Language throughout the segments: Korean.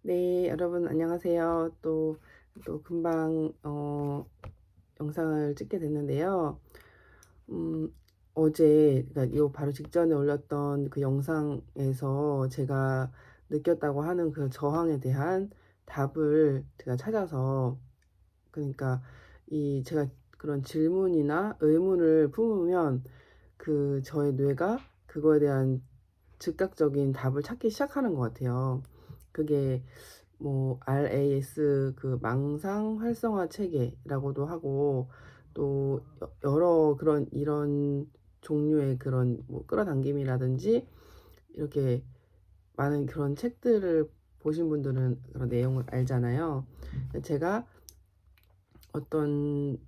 네, 여러분 안녕하세요. 또 금방 영상을 찍게 됐는데요. 음, 어제, 그러니까 요 바로 직전에 올렸던 그 영상에서 제가 느꼈다고 하는 그 저항에 대한 답을 제가 찾아서, 그러니까 제가 그런 질문이나 의문을 품으면 저의 뇌가 그거에 대한 즉각적인 답을 찾기 시작하는 것 같아요. 그게 뭐 RAS, 그 망상 활성화 체계라고도 하고, 또 여러 그런 이런 종류의 그런 뭐 끌어당김이라든지 이렇게 많은 그런 책들을 보신 분들은 그런 내용을 알잖아요. 제가 어떤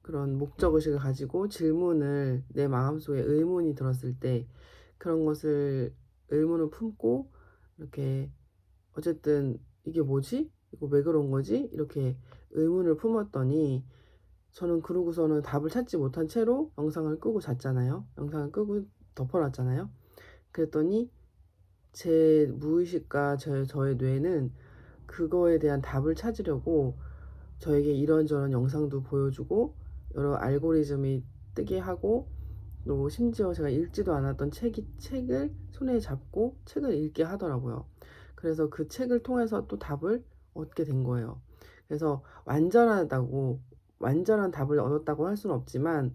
그런 목적의식을 가지고 질문을, 내 마음속에 의문이 들었을 때 그런 것을, 의문을 품고 이렇게 어쨌든 이게 뭐지? 이거 왜 그런 거지? 이렇게 의문을 품었더니, 저는 그러고서는 답을 찾지 못한 채로 영상을 끄고 잤잖아요. 영상을 끄고 덮어놨잖아요. 그랬더니 제 무의식과 저의 뇌는 그거에 대한 답을 찾으려고 저에게 이런저런 영상도 보여주고 여러 알고리즘이 뜨게 하고, 또 심지어 제가 읽지도 않았던 책을 손에 잡고 책을 읽게 하더라고요. 그래서 그 책을 통해서 또 답을 얻게 된 거예요. 그래서 완전한 답을 얻었다고 할 수는 없지만,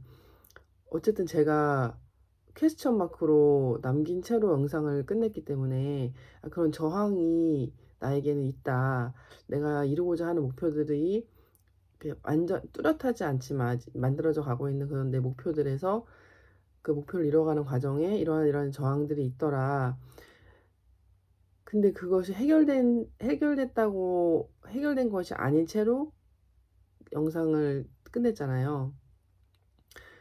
어쨌든 제가 퀘스천 마크로 남긴 채로 영상을 끝냈기 때문에 그런 저항이 나에게는 있다. 내가 이루고자 하는 목표들이 완전 뚜렷하지 않지만 만들어져 가고 있는 그런 내 목표들에서 그 목표를 이뤄가는 과정에 이러한 저항들이 있더라. 근데 그것이 해결된 것이 아닌 채로 영상을 끝냈잖아요.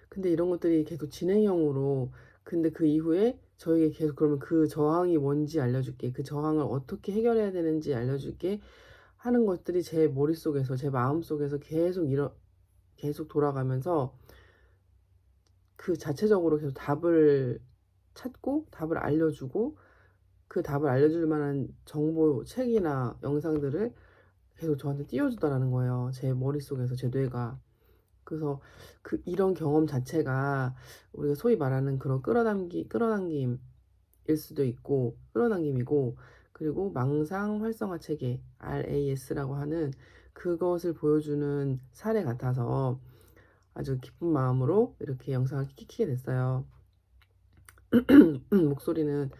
근데 이런 것들이 계속 진행형으로, 근데 그 이후에 저에게 계속 그러면 그 저항이 뭔지 알려줄게, 그 저항을 어떻게 해결해야 되는지 알려줄게 하는 것들이 제 머릿속에서, 제 마음속에서 계속 돌아가면서 그 자체적으로 계속 답을 찾고 답을 알려주고, 그 답을 알려줄 만한 정보, 책이나 영상들을 계속 저한테 띄워주더라는 거예요. 제 머릿속에서, 제 뇌가. 그래서 이런 경험 자체가 우리가 소위 말하는 그런 끌어당김일 수도 있고, 끌어당김이고, 그리고 망상 활성화 체계, RAS라고 하는 그것을 보여주는 사례 같아서 아주 기쁜 마음으로 이렇게 영상을 키게 됐어요. 목소리는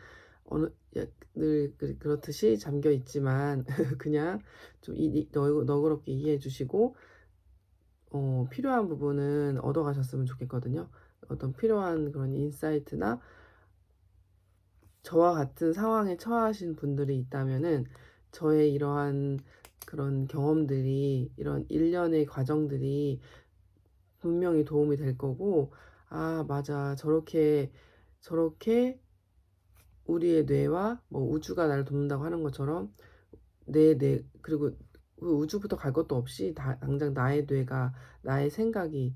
어느 늘 그렇듯이 잠겨 있지만 그냥 좀 너그럽게 이해해 주시고, 필요한 부분은 얻어 가셨으면 좋겠거든요. 어떤 필요한 그런 인사이트나 저와 같은 상황에 처하신 분들이 있다면은 저의 이러한 그런 경험들이, 이런 일련의 과정들이 분명히 도움이 될 거고, 아, 맞아. 저렇게 우리의 뇌와 뭐 우주가 나를 돕는다고 하는 것처럼 그리고 그 우주부터 갈 것도 없이 당장 나의 뇌가, 나의 생각이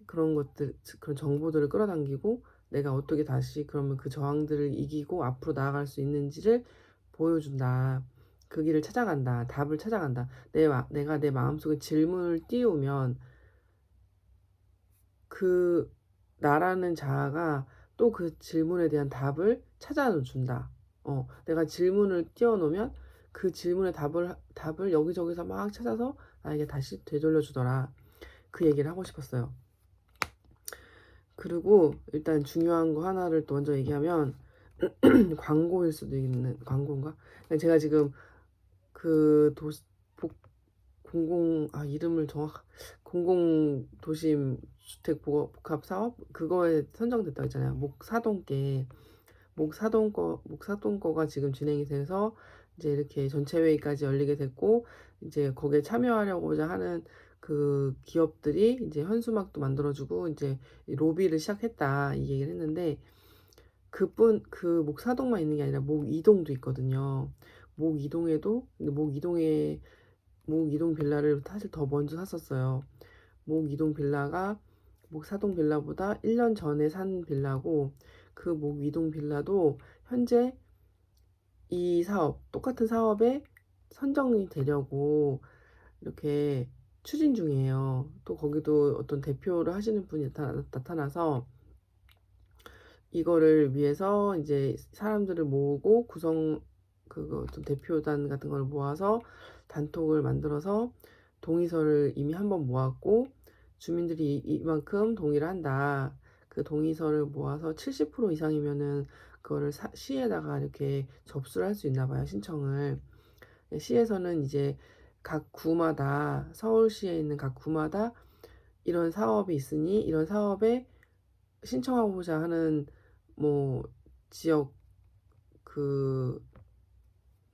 그런 정보들을 끌어당기고 내가 어떻게 다시 그러면 그 저항들을 이기고 앞으로 나아갈 수 있는지를 보여준다. 그 길을 찾아간다. 답을 찾아간다. 내가 내 마음속에 질문을 띄우면 그 나라는 자아가 또 그 질문에 대한 답을 찾아준다. 내가 질문을 띄워놓으면 그 질문의 답을 여기저기서 막 찾아서 나에게 다시 되돌려 주더라. 그 얘기를 하고 싶었어요. 그리고 일단 중요한 거 하나를 또 먼저 얘기하면, 광고일 수도 있는, 광고인가? 제가 지금 그 복, 이름을 공공도심 주택 복합 사업 그거에 선정됐다고 했잖아요. 목사동 거가 지금 진행이 돼서 이제 이렇게 전체 회의까지 열리게 됐고, 이제 거기에 참여하려고자 하는 그 기업들이 이제 현수막도 만들어주고 이제 로비를 시작했다, 이 얘기를 했는데, 그 목사동만 있는 게 아니라 목이동도 있거든요. 근데 목이동 빌라를 사실 더 먼저 샀었어요. 목이동 빌라가 목사동 빌라보다 1년 전에 산 빌라고, 그 목이동 빌라도 현재 이 사업, 똑같은 사업에 선정이 되려고 이렇게 추진 중이에요. 또 거기도 어떤 대표를 하시는 분이 나타나서 이거를 위해서 이제 사람들을 모으고 어떤 대표단 같은 걸 모아서 단톡을 만들어서 동의서를 이미 한번 모았고, 주민들이 이만큼 동의를 한다. 그 동의서를 모아서 70% 이상이면은 그거를 시에다가 이렇게 접수를 할 수 있나 봐요, 신청을. 시에서는 이제 각 구마다, 서울시에 있는 각 구마다 이런 사업이 있으니 이런 사업에 신청하고자 하는 뭐 지역 그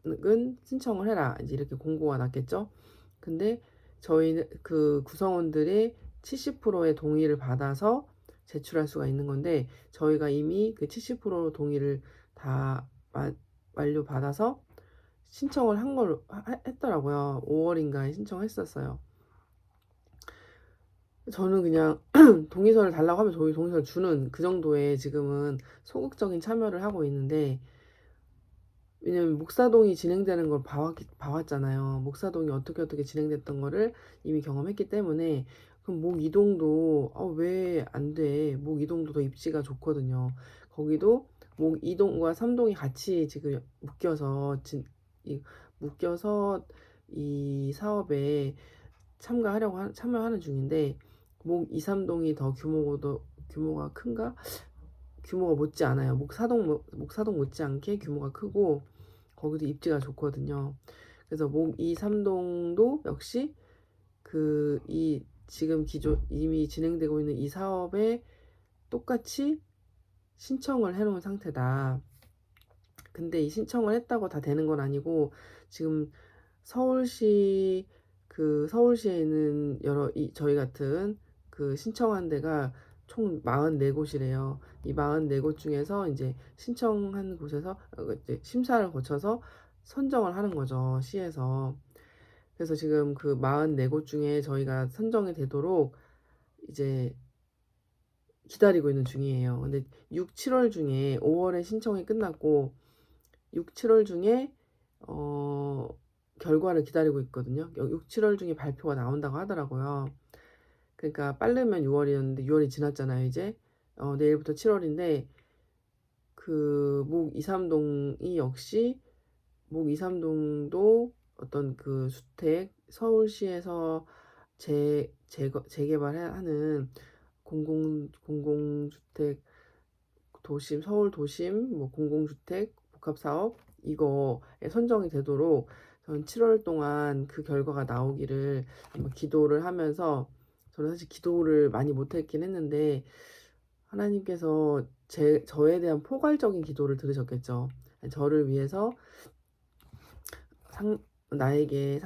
은 신청을 해라, 이제 이렇게 공고가 났겠죠. 근데 저희는 그 구성원들의 70%의 동의를 받아서 제출할 수가 있는 건데, 저희가 이미 그 70% 동의를 다 완료 받아서 신청을 한 걸로 했더라고요. 5월인가에 신청했었어요. 저는 그냥 동의서를 달라고 하면 저희 동의서를 주는 그 정도의 지금은 소극적인 참여를 하고 있는데, 왜냐면 목사동이 진행되는 걸 봐왔잖아요. 목사동이 어떻게 진행됐던 거를 이미 경험했기 때문에. 그럼 목 이동도 왜 안 돼? 목 이동도 더 입지가 좋거든요. 거기도 목 이동과 삼동이 같이 지금 이, 묶여서 이 사업에 참여하는 중인데, 목 2, 3동이 더 규모가 큰가? 규모가 못지 않아요. 목사동 못지않게 규모가 크고 거기도 입지가 좋거든요. 그래서 목 2, 3동도 역시 이 지금 이미 진행되고 있는 이 사업에 똑같이 신청을 해놓은 상태다. 근데 이 신청을 했다고 다 되는 건 아니고, 지금 서울시 서울시에 있는 저희 같은 신청한 데가 총 44곳이래요. 이 44곳 중에서 이제 신청한 곳에서 이제 심사를 거쳐서 선정을 하는 거죠, 시에서. 그래서 지금 그 44곳 중에 저희가 선정이 되도록 이제 기다리고 있는 중이에요. 근데 6, 7월 중에 5월에 신청이 끝났고 6, 7월 중에 어 결과를 기다리고 있거든요. 6, 7월 중에 발표가 나온다고 하더라고요. 그러니까 빠르면 6월이었는데 6월이 지났잖아요, 이제. 내일부터 7월인데 목 2, 3동이 역시 목 2, 3동도 어떤 주택 서울시에서 재개발하는 공공주택 서울 도심 뭐 공공주택 복합사업 이거에 선정이 되도록 전 7월 동안 그 결과가 나오기를 한번 기도를 하면서, 저는 사실 기도를 많이 못했긴 했는데 하나님께서 저에 대한 포괄적인 기도를 들으셨겠죠. 저를 위해서 상미에게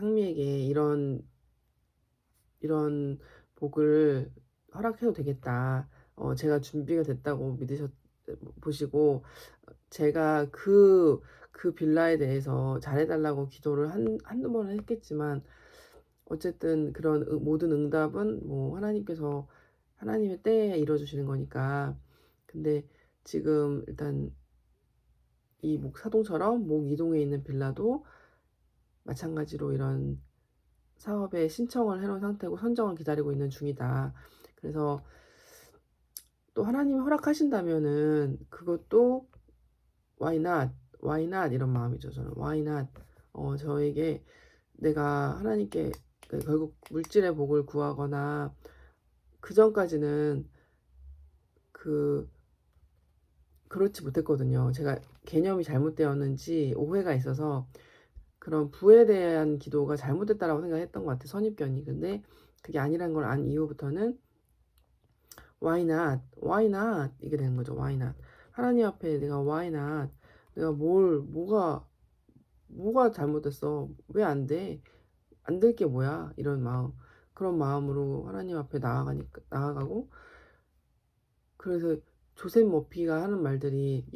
이런 복을 허락해도 되겠다. 제가 준비가 됐다고 보시고, 제가 그 빌라에 대해서 잘해달라고 기도를 한두 번은 했겠지만, 어쨌든 그런 모든 응답은 뭐 하나님의 때에 이뤄주시는 거니까. 근데 지금 일단 이 사동처럼 목 이동에 있는 빌라도 마찬가지로 이런 사업에 신청을 해놓은 상태고 선정을 기다리고 있는 중이다. 그래서 또 하나님이 허락하신다면은 그것도 why not 이런 마음이죠. 저는 why not. 저에게 내가 하나님께 결국 물질의 복을 구하거나 그 전까지는 그렇지 못했거든요. 제가 개념이 잘못되었는지 오해가 있어서 그런 부에 대한 기도가 잘못됐다라고 생각했던 것 같아요, 선입견이. 근데 그게 아니란 걸 안 이후부터는 why not 이게 되는 거죠. why not. 하나님 앞에 내가 why not, 내가 뭐가 잘못됐어, 왜 안 돼, 안 될 게 뭐야, 이런 마음, 그런 마음으로 하나님 앞에 나아가고. 그래서 조셉 머피가 하는 말들이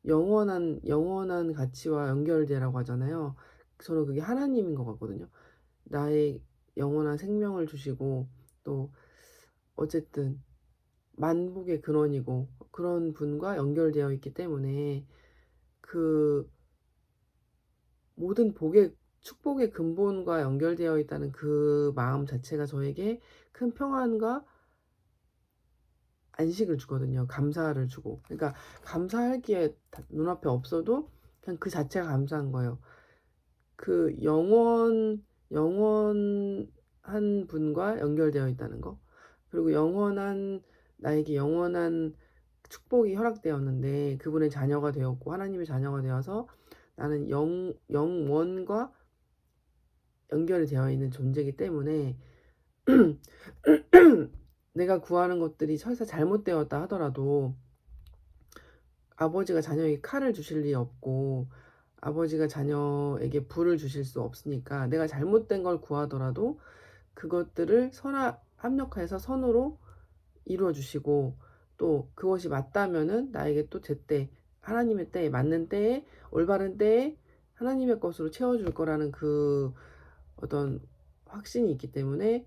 영원한 가치와 연결되라고 하잖아요. 저는 그게 하나님인 것 같거든요. 나의 영원한 생명을 주시고, 또 어쨌든 만복의 근원이고 그런 분과 연결되어 있기 때문에 그 모든 복의 축복의 근본과 연결되어 있다는 그 마음 자체가 저에게 큰 평안과 안식을 주거든요. 감사를 주고. 그러니까 감사할 게 눈앞에 없어도 그냥 그 자체가 감사한 거예요. 그 영원한 분과 연결되어 있다는 거. 그리고 나에게 영원한 축복이 허락되었는데 그분의 자녀가 되었고 하나님의 자녀가 되어서 나는 영원과 연결이 되어 있는 존재이기 때문에 내가 구하는 것들이 설사 잘못되었다 하더라도 아버지가 자녀에게 칼을 주실 리 없고 아버지가 자녀에게 불을 주실 수 없으니까 내가 잘못된 걸 구하더라도 그것들을 합력해서 선으로 이루어 주시고 또 그것이 맞다면은 나에게 또 제때 하나님의 때에 맞는 때에 올바른 때에 하나님의 것으로 채워줄 거라는 그 어떤 확신이 있기 때문에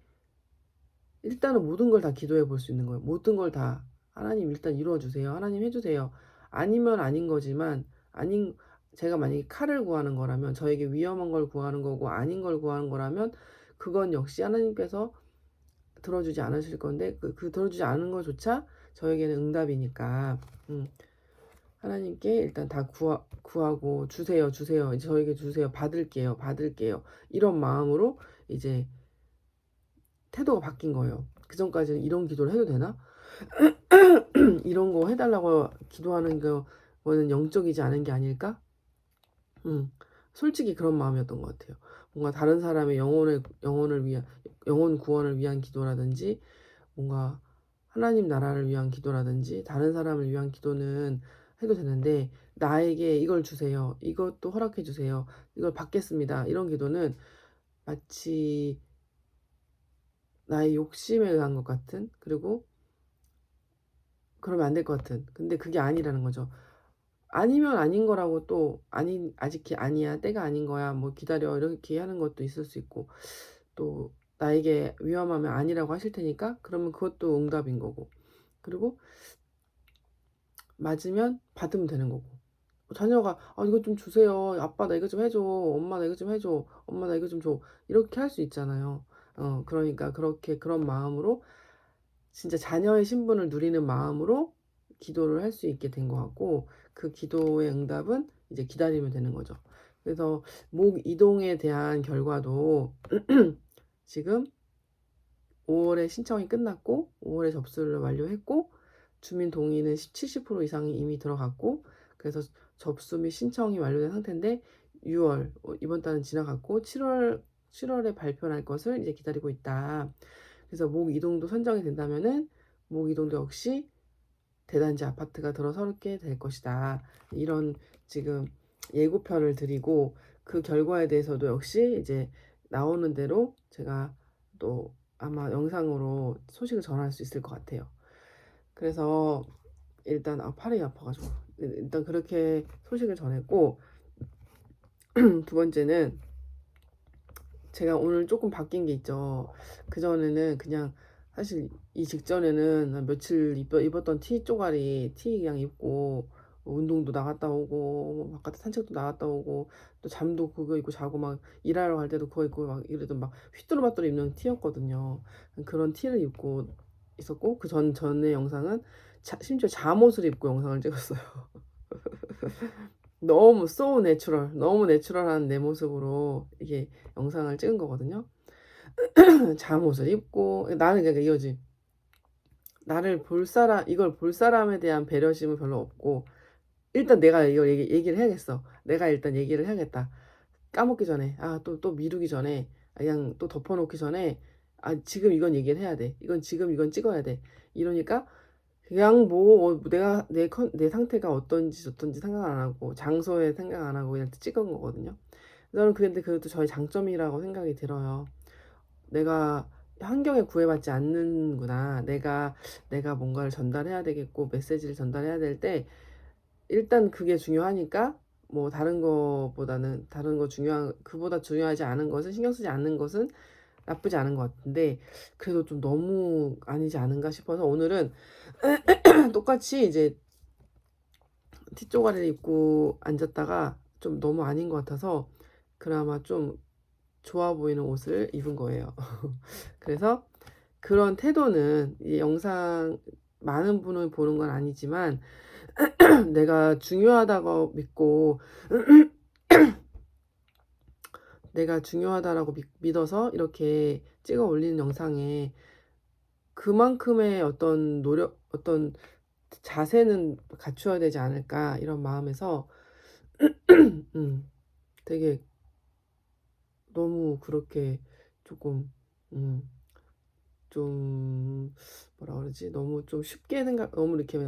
일단은 모든 걸 다 기도해 볼 수 있는 거예요. 모든 걸 다 하나님 일단 이루어 주세요. 하나님 해 주세요. 아니면 아닌 거지만 아닌 제가 만약에 칼을 구하는 거라면 저에게 위험한 걸 구하는 거고 아닌 걸 구하는 거라면 그건 역시 하나님께서 들어주지 않으실 건데 그 들어주지 않은 것조차 저에게는 응답이니까 하나님께 일단 다 구하고 주세요, 주세요. 이제 저에게 주세요. 받을게요, 받을게요. 이런 마음으로 이제 태도가 바뀐 거예요. 그 전까지는 이런 기도를 해도 되나? 이런 거 해달라고 기도하는 거는 영적이지 않은 게 아닐까? 솔직히 그런 마음이었던 것 같아요. 뭔가 다른 사람의 영혼을 위한 영혼 구원을 위한 기도라든지 뭔가 하나님 나라를 위한 기도라든지 다른 사람을 위한 기도는 해도 되는데 나에게 이걸 주세요. 이것도 허락해 주세요. 이걸 받겠습니다. 이런 기도는 마치 나의 욕심에 의한 것 같은 그리고 그러면 안 될 것 같은 근데 그게 아니라는 거죠. 아니면 아닌 거라고 또 아직 아니야 때가 아닌 거야 뭐 기다려 이렇게 하는 것도 있을 수 있고 또 나에게 위험하면 아니라고 하실 테니까 그러면 그것도 응답인 거고 그리고 맞으면 받으면 되는 거고 자녀가 아 이거 좀 주세요 아빠 나 이거 좀 해줘 엄마 나 이거 좀 해줘 엄마 나 이거 좀 줘 이렇게 할 수 있잖아요. 그러니까 그렇게 그런 마음으로 진짜 자녀의 신분을 누리는 마음으로 기도를 할 수 있게 된 것 같고 그 기도의 응답은 이제 기다리면 되는 거죠. 그래서 목 이동에 대한 결과도 지금 5월에 신청이 끝났고 5월에 접수를 완료했고 주민 동의는 70% 이상이 이미 들어갔고 그래서 접수 및 신청이 완료된 상태인데 6월 이번 달은 지나갔고 7월에 발표할 것을 이제 기다리고 있다. 그래서 목 이동도 선정이 된다면은 목 이동도 역시 대단지 아파트가 들어서게 될 것이다. 이런 지금 예고편을 드리고 그 결과에 대해서도 역시 이제 나오는 대로 제가 또 아마 영상으로 소식을 전할 수 있을 것 같아요. 그래서 일단 팔이 아파가지고 일단 그렇게 소식을 전했고 두 번째는 제가 오늘 조금 바뀐 게 있죠. 그전에는 그냥 사실 이 직전에는 한 며칠 입었던 티 쪼가리 티 그냥 입고 운동도 나갔다 오고 뭐 바깥에 산책도 나갔다 오고 또 잠도 그거 입고 자고 막 일하러 갈 때도 그거 입고 막 이러던 막 휘뚜루마뚜루 입는 티였거든요. 그런 티를 입고 있었고 그 전에 영상은 심지어 잠옷을 입고 영상을 찍었어요. 너무 너무 내추럴한 내 모습으로 이게 영상을 찍은 거거든요. 잠옷을 입고 나는 그러니까 이거지. 이걸 볼 사람에 대한 배려심은 별로 없고 일단 내가 이걸 얘기를 해야겠어. 내가 일단 얘기를 해야겠다. 까먹기 전에 또 미루기 전에 그냥 또 덮어놓기 전에 지금 이건 얘기를 해야 돼. 이건 찍어야 돼. 이러니까 그냥 뭐 내가 내 상태가 어떤지 좋던지 생각 안 하고 장소에 생각 안 하고 그냥 찍은 거거든요. 저는 근데 그것도 저의 장점이라고 생각이 들어요. 내가 환경에 구애받지 않는구나. 내가 뭔가를 전달해야 되겠고 메시지를 전달해야 될 때 일단 그게 중요하니까 뭐 다른 거 그보다 중요하지 않은 것은 신경 쓰지 않는 것은 나쁘지 않은 것 같은데 그래도 좀 너무 아니지 않은가 싶어서 오늘은 똑같이 이제 티쪼가리를 입고 앉았다가 좀 너무 아닌 것 같아서 그나마 좀 좋아 보이는 옷을 입은 거예요. 그래서 그런 태도는 이 영상 많은 분을 보는 건 아니지만 내가 중요하다고 믿고 내가 중요하다라고 믿어서 이렇게 찍어 올리는 영상에 그만큼의 어떤 노력, 어떤 자세는 갖추어야 되지 않을까 이런 마음에서 음 되게 너무 그렇게 조금 음 좀 뭐라 그러지? 너무 좀 쉽게 생각, 너무 이렇게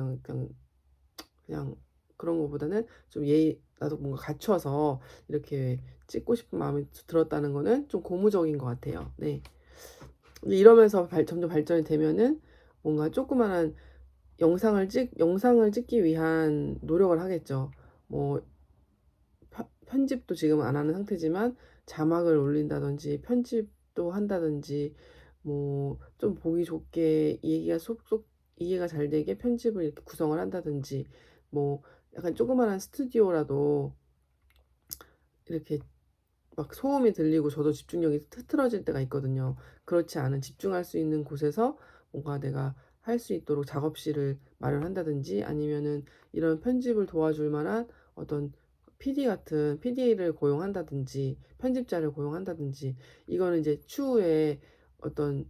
그냥 그런 것보다는 좀 예의, 나도 뭔가 갖춰서 이렇게 찍고 싶은 마음이 들었다는 거는 좀 고무적인 것 같아요. 네. 근데 이러면서 점점 발전이 되면은 뭔가 조그마한 영상을 찍기 위한 노력을 하겠죠. 뭐 편집도 지금 안 하는 상태지만 자막을 올린다든지 편집도 한다든지 뭐 좀 보기 좋게 얘기가 쏙쏙 이해가 잘 되게 편집을 이렇게 구성을 한다든지 뭐 약간 조그마한 스튜디오라도 이렇게 막 소음이 들리고 저도 집중력이 흐트러질 때가 있거든요. 그렇지 않은 집중할 수 있는 곳에서 뭔가 내가 할 수 있도록 작업실을 마련한다든지 아니면은 이런 편집을 도와줄 만한 어떤 PD를 고용한다든지 편집자를 고용한다든지 이거는 이제 추후에 어떤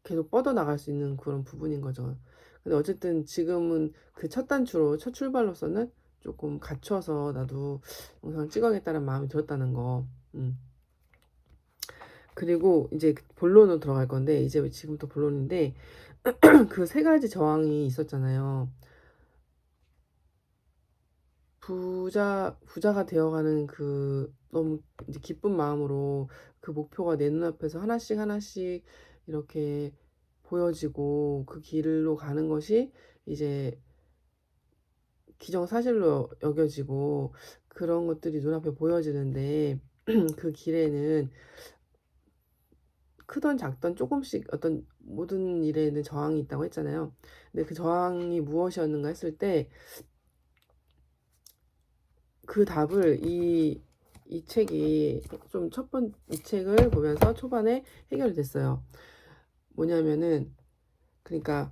계속 뻗어나갈 수 있는 그런 부분인 거죠. 근데 어쨌든 지금은 그 첫 단추로 첫 출발로서는 조금 갖춰서 나도 영상을 찍어야겠다는 마음이 들었다는 거. 음. 그리고 이제 본론으로 들어갈 건데 이제 지금부터 본론인데 그 세 가지 저항이 있었잖아요. 부자가 되어가는 그 너무 이제 기쁜 마음으로 그 목표가 내 눈앞에서 하나씩 하나씩 이렇게 보여지고 그 길로 가는 것이 이제 기정사실로 여겨지고 그런 것들이 눈앞에 보여지는데 그 길에는 크던 작던 조금씩 어떤 모든 일에는 저항이 있다고 했잖아요. 근데 그 저항이 무엇이었는가 했을 때 그 답을 이 책이 좀 이 책을 보면서 초반에 해결이 됐어요. 뭐냐면은 그러니까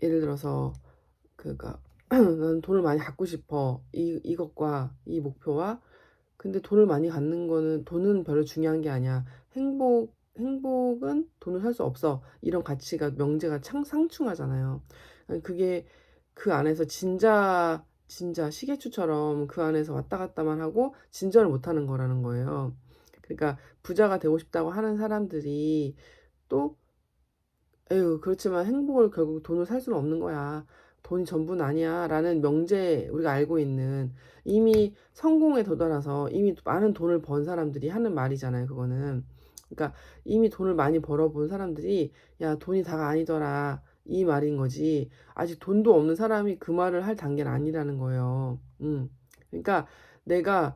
예를 들어서 그러니까 나는 돈을 많이 갖고 싶어. 이것과 이 목표와 근데 돈을 많이 갖는 거는 돈은 별로 중요한 게 아니야. 행복은 돈을 살 수 없어. 이런 가치가 명제가 상충하잖아요. 그게 그 안에서 진짜 시계추처럼 그 안에서 왔다 갔다만 하고 진전을 못 하는 거라는 거예요. 그러니까 부자가 되고 싶다고 하는 사람들이 또 에휴, 그렇지만 행복을 결국 돈으로 살 수는 없는 거야. 돈이 전부는 아니야. 라는 명제, 우리가 알고 있는 이미 성공에 도달해서 이미 많은 돈을 번 사람들이 하는 말이잖아요, 그거는. 그러니까 이미 돈을 많이 벌어본 사람들이 야, 돈이 다가 아니더라. 이 말인 거지. 아직 돈도 없는 사람이 그 말을 할 단계는 아니라는 거예요. 그러니까 내가